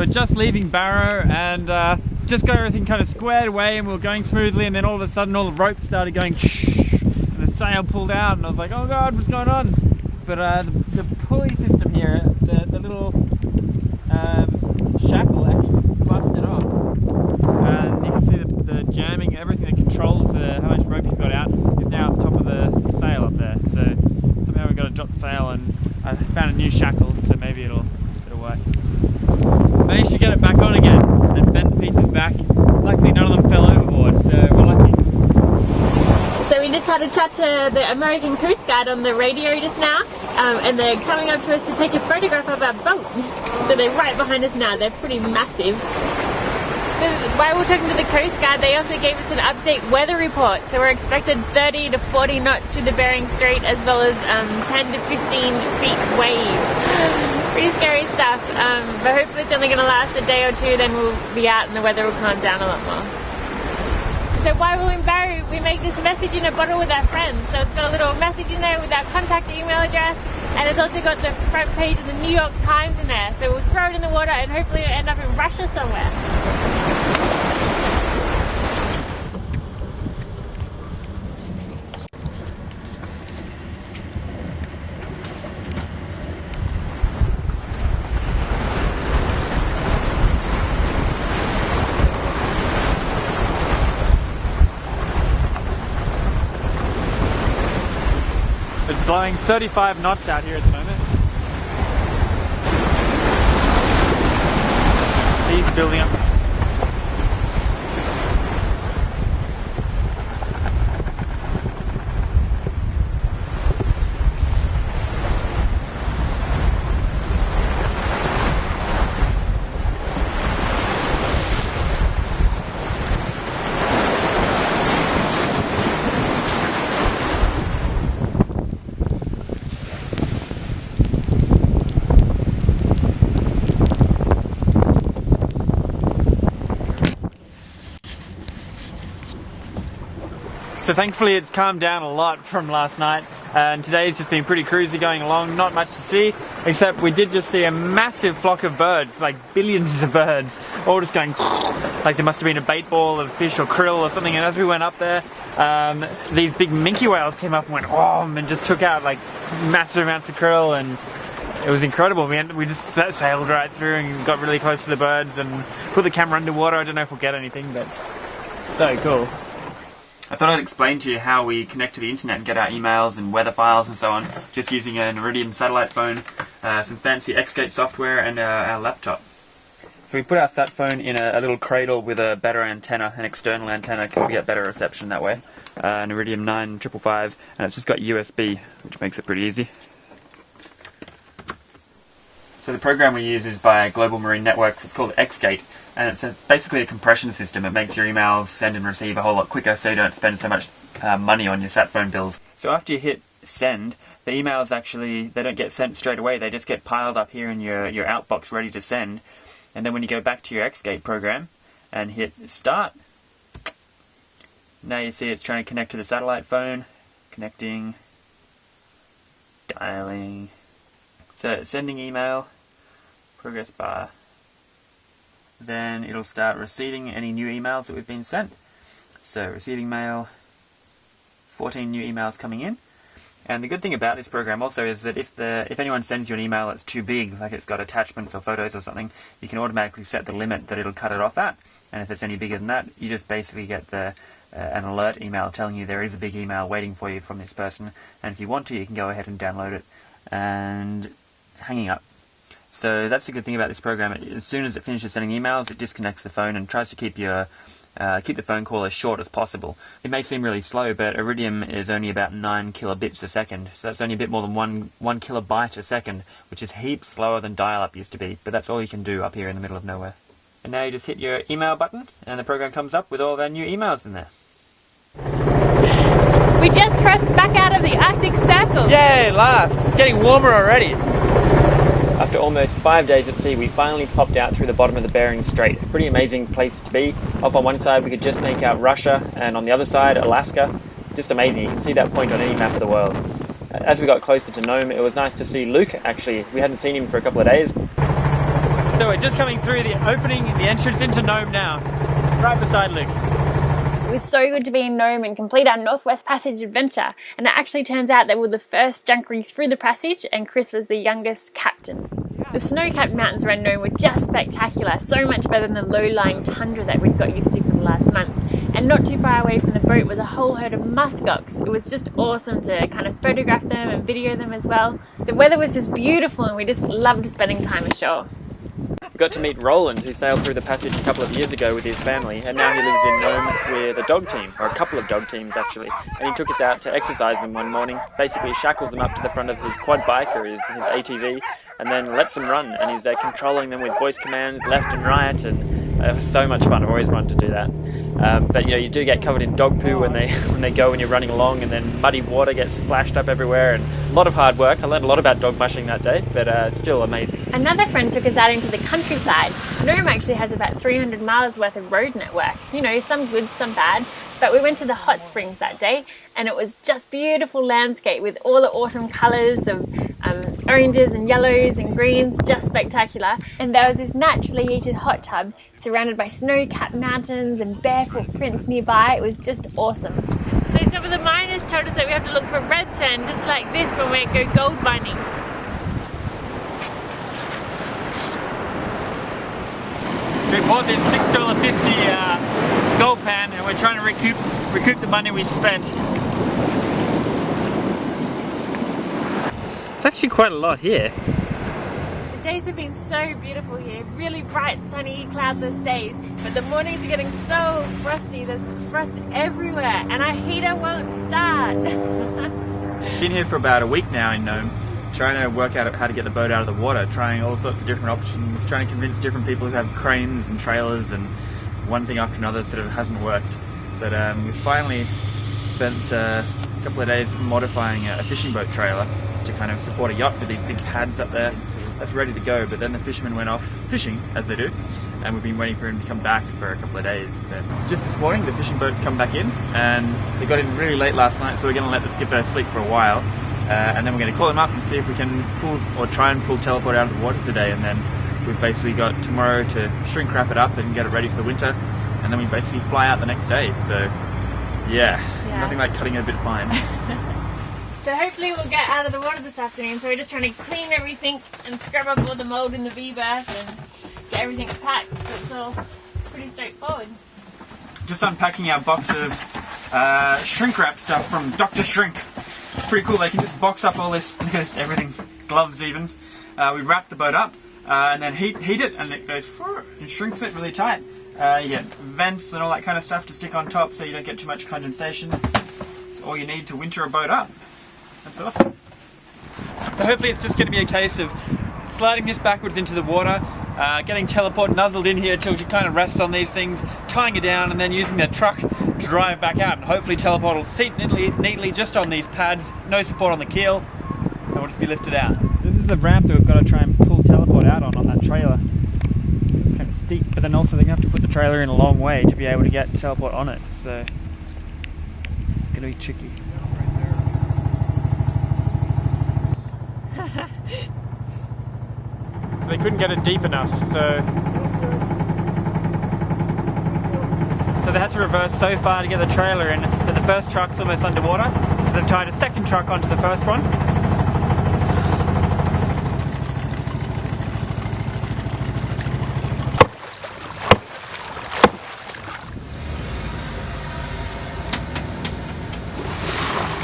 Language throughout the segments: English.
we're just leaving Barrow and just got everything kind of squared away, and we were going smoothly, and then all of a sudden all the ropes started going and the sail pulled out, and I was like, oh god, what's going on? But the pulley system here, the little shackle actually busted off, and you can see the jamming, everything that controls how much rope you've got out is now at the top of the sail up there. So somehow we've got to drop the sail, and I found a new shackle, so maybe it'll work. Managed to get it back on again and bent the pieces back. Luckily none of them fell overboard, so we're lucky. So we just had a chat to the American Coast Guard on the radio just now, and they're coming up to us to take a photograph of our boat. So they're right behind us now. They're pretty massive. So while we're talking to the Coast Guard, they also gave us an update weather report. So we're expected 30 to 40 knots through the Bering Strait, as well as 10 to 15 feet waves. Pretty scary stuff, but hopefully it's only going to last a day or two, then we'll be out and the weather will calm down a lot more. So while we're in Barrow, we make this message in a bottle with our friends. So it's got a little message in there with our contact email address, and it's also got the front page of the New York Times in there. So we'll throw it in the water and hopefully it'll end up in Russia somewhere. It's blowing 35 knots out here at the moment. Sea's building up. So thankfully it's calmed down a lot from last night, and today's just been pretty cruisy going along, not much to see, except we did just see a massive flock of birds, like billions of birds, all just going like there must have been a bait ball of fish or krill or something, and as we went up there, these big minke whales came up and went and just took out like massive amounts of krill, and it was incredible. We just sailed right through and got really close to the birds and put the camera underwater. I don't know if we'll get anything, but so cool. I thought I'd explain to you how we connect to the internet and get our emails and weather files and so on, just using an Iridium satellite phone, some fancy Xgate software, and our laptop. So we put our sat phone in a little cradle with a better antenna, an external antenna, because we get better reception that way. An Iridium 9555, and it's just got USB, which makes it pretty easy. So the program we use is by Global Marine Networks. It's called Xgate, and it's basically a compression system. It makes your emails send and receive a whole lot quicker, so you don't spend so much money on your sat phone bills. So after you hit send, the emails actually, they don't get sent straight away. They just get piled up here in your outbox ready to send. And then when you go back to your Xgate program and hit start, now you see it's trying to connect to the satellite phone, connecting, dialing. So sending email, progress bar. Then it'll start receiving any new emails that we've been sent. So receiving mail, 14 new emails coming in. And the good thing about this program also is that if anyone sends you an email that's too big, like it's got attachments or photos or something, you can automatically set the limit that it'll cut it off at. And if it's any bigger than that, you just basically get an alert email telling you there is a big email waiting for you from this person. And if you want to, you can go ahead and download it and hanging up. So that's the good thing about this program. As soon as it finishes sending emails, it disconnects the phone and tries to keep the phone call as short as possible. It may seem really slow, but Iridium is only about 9 kilobits a second, so that's only a bit more than one kilobyte a second, which is heaps slower than dial-up used to be, but that's all you can do up here in the middle of nowhere. And now you just hit your email button, and the program comes up with all of our new emails in there. We just crossed back out of the Arctic Circle. Yay, last! It's getting warmer already. After almost 5 days at sea, we finally popped out through the bottom of the Bering Strait. A pretty amazing place to be. Off on one side, we could just make out Russia, and on the other side, Alaska. Just amazing. You can see that point on any map of the world. As we got closer to Nome, it was nice to see Luke, actually. We hadn't seen him for a couple of days. So So we're just coming through the opening, the entrance into Nome now, right beside Luke. It was so good to be in Nome and complete our Northwest Passage adventure, and it actually turns out that we were the first junkeries through the passage and Chris was the youngest captain. The snow-capped mountains around Nome were just spectacular, so much better than the low-lying tundra that we'd got used to for the last month. And not too far away from the boat was a whole herd of muskox. It was just awesome to kind of photograph them and video them as well. The weather was just beautiful and we just loved spending time ashore. We got to meet Roland, who sailed through the passage a couple of years ago with his family, and now he lives in Nome with a dog team, or a couple of dog teams actually. And he took us out to exercise them one morning, basically shackles them up to the front of his quad bike or his ATV, and then lets them run, and he's controlling them with voice commands left and right, and it was so much fun. I've always wanted to do that. But you do get covered in dog poo when they go when you're running along, and then muddy water gets splashed up everywhere, and a lot of hard work. I learned a lot about dog mushing that day, but it's still amazing. Another friend took us out into the countryside. Nome actually has about 300 miles worth of road network. Some good, some bad. But we went to the hot springs that day, and it was just beautiful landscape with all the autumn colours of oranges and yellows and greens, just spectacular. And there was this naturally heated hot tub surrounded by snow-capped mountains and barefoot prints nearby. It was just awesome. So some of the miners told us that we have to look for red sand just like this when we go gold mining. We bought this $6.50 gold pan, and we're trying to recoup the money we spent. It's actually quite a lot here. The days have been so beautiful here, really bright, sunny, cloudless days, but the mornings are getting so frosty. There's frost everywhere, and our heater won't start. Been here for about a week now in Nome, trying to work out how to get the boat out of the water, trying all sorts of different options, trying to convince different people who have cranes and trailers, and one thing after another sort of hasn't worked. But we finally spent a couple of days modifying a fishing boat trailer to kind of support a yacht with these big pads up there. That's ready to go, but then the fishermen went off fishing, as they do, and we've been waiting for him to come back for a couple of days. But just this morning, the fishing boats come back in, and they got in really late last night, so we're going to let the skipper sleep for a while, and then we're going to call him up and see if we can try and pull Teleport out of the water today, and then we've basically got tomorrow to shrink wrap it up and get it ready for the winter, and then we basically fly out the next day. So yeah. Nothing like cutting it a bit fine. So hopefully we'll get out of the water this afternoon. So we're just trying to clean everything and scrub up all the mold in the V-berth and get everything packed. So it's all pretty straightforward. Just unpacking our box of shrink wrap stuff from Dr. Shrink. Pretty cool. They can just box up all this, everything, gloves even. We wrap the boat up and then heat it, and it goes and shrinks it really tight. You get vents and all that kind of stuff to stick on top so you don't get too much condensation. It's all you need to winter a boat up. That's awesome. So hopefully it's just going to be a case of sliding this backwards into the water, getting Teleport nuzzled in here till she kind of rests on these things, tying it down, and then using the truck to drive back out. And hopefully Teleport will seat neatly just on these pads, no support on the keel, and we'll just be lifted out. So this is the ramp that we've got to try and pull Teleport out on that trailer. It's kind of steep, but then also they're going to have to put the trailer in a long way to be able to get Teleport on it, so it's going to be tricky. So they couldn't get it deep enough, so they had to reverse so far to get the trailer in that the first truck's almost underwater, so they've tied a second truck onto the first one.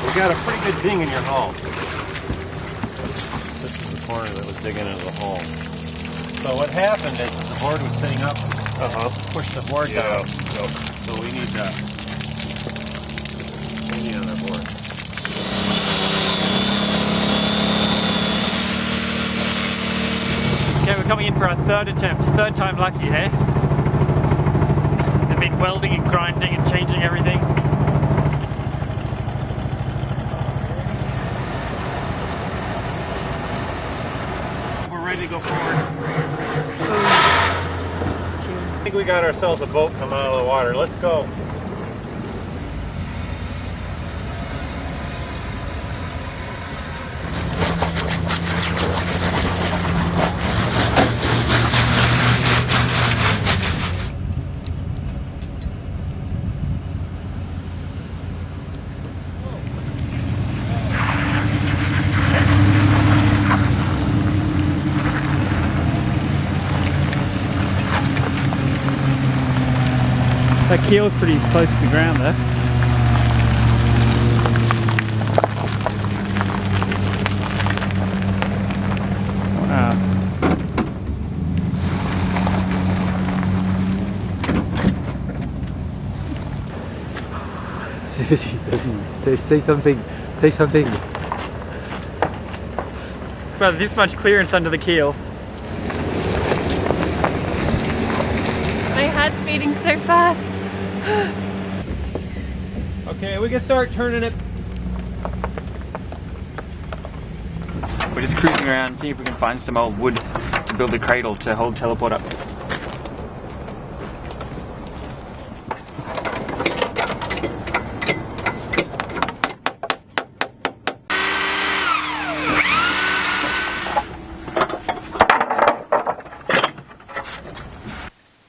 You got a pretty good ding in your hull. This is the corner that was digging into the hull. So what happened is the board was sitting up, pushed the board down. Yep. So we need on the board. Okay, we're coming in for our third attempt. Third time lucky, hey? They've been welding and grinding and changing everything. Ready to go forward. I think we got ourselves a boat coming out of the water. Let's go. That keel's pretty close to the ground there. Wow. Say something. Say something. Well, this much clearance under the keel. My heart's beating so fast. Okay, we can start turning it. We're just cruising around, seeing if we can find some old wood to build a cradle to hold teleport up.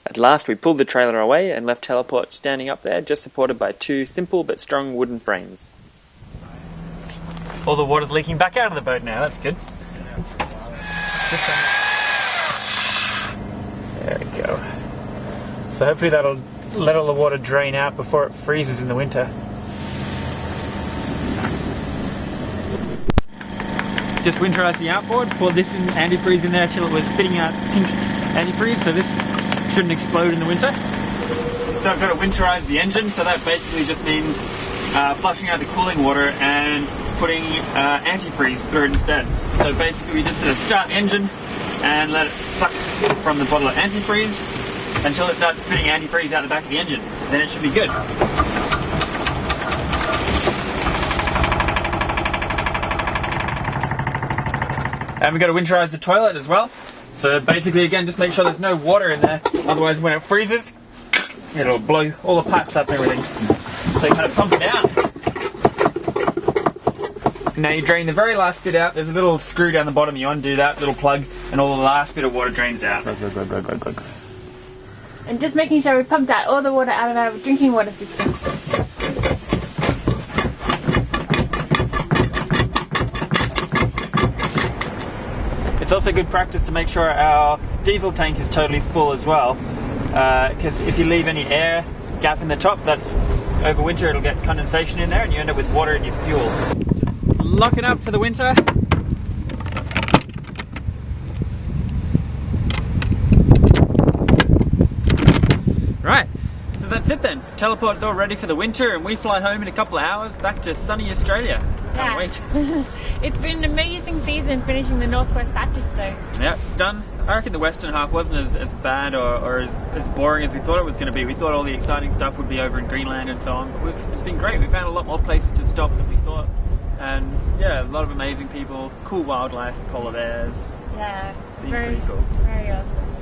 At last we pulled the trailer away and left teleport standing up there, just supported by two simple but strong wooden frames. All the water's leaking back out of the boat now, that's good. There we go. So hopefully that'll let all the water drain out before it freezes in the winter. Just winterized the outboard, poured this in antifreeze in there till it was spitting out pink antifreeze, so this shouldn't explode in the winter. So I've got to winterize the engine, so that basically just means flushing out the cooling water and putting antifreeze through it instead. So basically we just start the engine and let it suck from the bottle of antifreeze until it starts spitting antifreeze out the back of the engine. Then it should be good. And we've got to winterize the toilet as well. So basically, again, just make sure there's no water in there. Otherwise, when it freezes, it'll blow all the pipes up and everything. So you kind of pump it out. Now you drain the very last bit out. There's a little screw down the bottom. You undo that little plug, and all the last bit of water drains out. And just making sure we pumped out all the water out of our drinking water system. It's also good practice to make sure our diesel tank is totally full as well, because if you leave any air gap in the top, that's over winter it'll get condensation in there and you end up with water in your fuel. Just lock it up for the winter. Right, so that's it then. Teleport's all ready for the winter and we fly home in a couple of hours back to sunny Australia. Can't wait. It's been an amazing season finishing the Northwest Passage though. Yeah, done. I reckon the western half wasn't as bad or as boring as we thought it was going to be. We thought all the exciting stuff would be over in Greenland and so on, but it's been great. We found a lot more places to stop than we thought. And yeah, a lot of amazing people, cool wildlife, polar bears. Yeah, Been pretty cool. Very awesome.